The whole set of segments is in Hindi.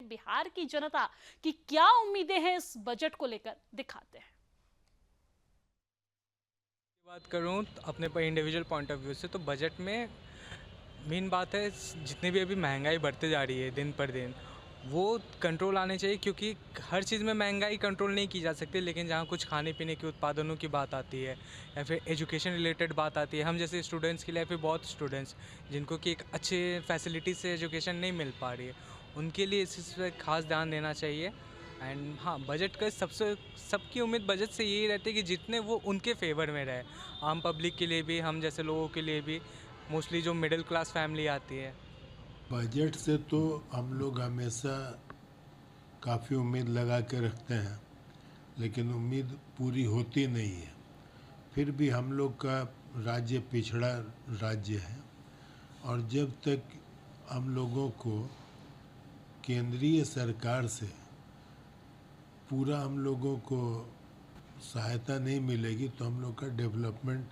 बिहार की जनता की क्या उम्मीदें हैं इस बजट को लेकर, दिखाते हैं। बात करूँ अपने पर इंडिविजुअल पॉइंट ऑफ व्यू से, तो बजट में मेन बात है जितनी भी अभी महंगाई बढ़ते जा रही है दिन पर दिन, वो कंट्रोल आने चाहिए। क्योंकि हर चीज़ में महंगाई कंट्रोल नहीं की जा सकती, लेकिन जहाँ कुछ खाने पीने के उत्पादनों की बात आती है या फिर एजुकेशन रिलेटेड बात आती है, हम जैसे स्टूडेंट्स के लिए, फिर बहुत स्टूडेंट्स जिनको कि एक अच्छे फैसिलिटी से एजुकेशन नहीं मिल पा रही है, उनके लिए इस चीज़ पर खास ध्यान देना चाहिए। एंड हाँ, बजट का सबकी उम्मीद बजट से यही रहती है कि जितने वो उनके फेवर में रहे, आम पब्लिक के लिए भी, हम जैसे लोगों के लिए भी, मोस्टली जो मिडिल क्लास फैमिली आती है। बजट से तो हम लोग हमेशा काफ़ी उम्मीद लगा के रखते हैं, लेकिन उम्मीद पूरी होती नहीं है। फिर भी हम लोग का राज्य पिछड़ा राज्य है, और जब तक हम लोगों को केंद्रीय सरकार से पूरा हम लोगों को सहायता नहीं मिलेगी तो हम लोग का डेवलपमेंट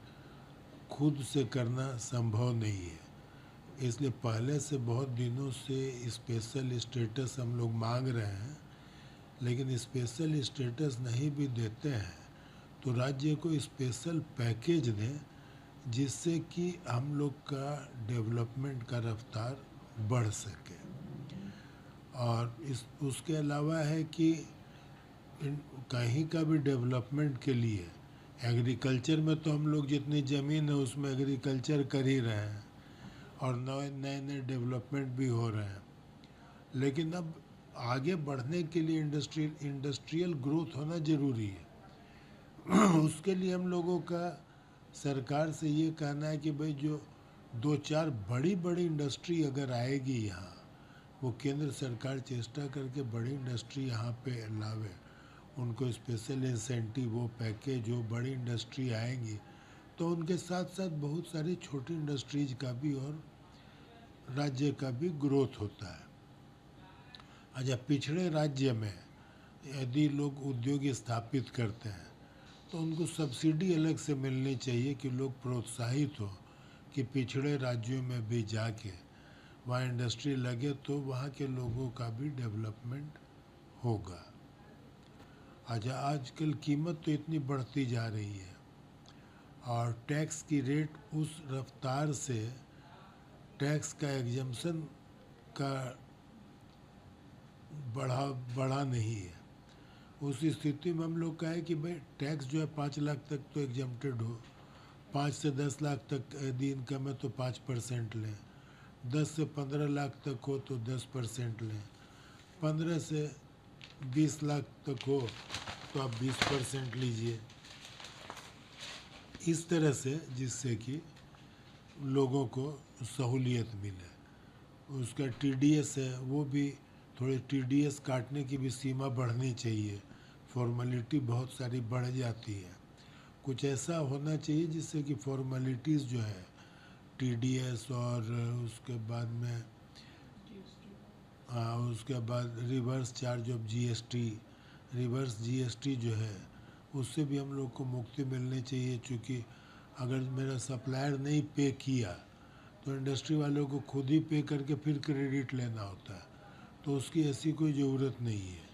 खुद से करना संभव नहीं है। इसलिए पहले से बहुत दिनों से स्पेशल स्टेटस हम लोग मांग रहे हैं, लेकिन स्पेशल स्टेटस नहीं भी देते हैं तो राज्य को स्पेशल पैकेज दें, जिससे कि हम लोग का डेवलपमेंट का रफ्तार बढ़ सके। और उसके अलावा है कि कहीं का भी डेवलपमेंट के लिए एग्रीकल्चर में तो हम लोग जितनी ज़मीन है उसमें एग्रीकल्चर कर ही रहे हैं, और नए नए नए डेवलपमेंट भी हो रहे हैं। लेकिन अब आगे बढ़ने के लिए इंडस्ट्रियल ग्रोथ होना ज़रूरी है। उसके लिए हम लोगों का सरकार से ये कहना है कि भाई जो दो चार बड़ी बड़ी इंडस्ट्री अगर आएगी यहाँ, वो केंद्र सरकार चेष्टा करके बड़ी इंडस्ट्री यहाँ पे लावे, उनको स्पेशल इंसेंटिव वो पैकेज, जो बड़ी इंडस्ट्री आएंगी तो उनके साथ साथ बहुत सारी छोटी इंडस्ट्रीज का भी और राज्य का भी ग्रोथ होता है। अच्छा, पिछड़े राज्य में यदि लोग उद्योग स्थापित करते हैं तो उनको सब्सिडी अलग से मिलनी चाहिए कि लोग प्रोत्साहित हो कि पिछड़े राज्यों में भी जाके वहाँ इंडस्ट्री लगे तो वहाँ के लोगों का भी डेवलपमेंट होगा। अच्छा, आजकल कीमत तो इतनी बढ़ती जा रही है और टैक्स की रेट उस रफ्तार से टैक्स का एग्जम्पशन का बढ़ा नहीं है। उस स्थिति में हम लोग का है कि भाई टैक्स जो है 5 लाख तक तो एग्जम्प्टेड हो, 5 से 10 लाख तक यदि इनकम है तो 5% लें, 10 से 15 लाख तक हो तो 10% लें, 15 से 20 लाख तक हो तो आप 20% लीजिए। इस तरह से जिससे कि लोगों को सहूलियत मिले। उसका टीडीएस है, वो भी थोड़े टीडीएस काटने की भी सीमा बढ़नी चाहिए। फॉर्मेलिटी बहुत सारी बढ़ जाती है, कुछ ऐसा होना चाहिए जिससे कि फॉर्मेलिटीज़ जो है टीडीएस और उसके बाद में उसके बाद reverse charge of GST, reverse GST जो है उससे भी हम लोग को मुक्ति मिलनी चाहिए। चूँकि अगर मेरा सप्लायर नहीं पे किया तो इंडस्ट्री वालों को खुद ही पे करके फिर क्रेडिट लेना होता है, तो उसकी ऐसी कोई ज़रूरत नहीं है।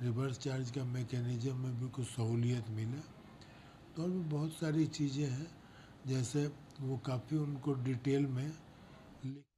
रिवर्स चार्ज का मैकेनिज़्म में भी कुछ सहूलियत मिले तो, और भी बहुत सारी चीज़ें हैं, जैसे वो काफ़ी उनको डिटेल में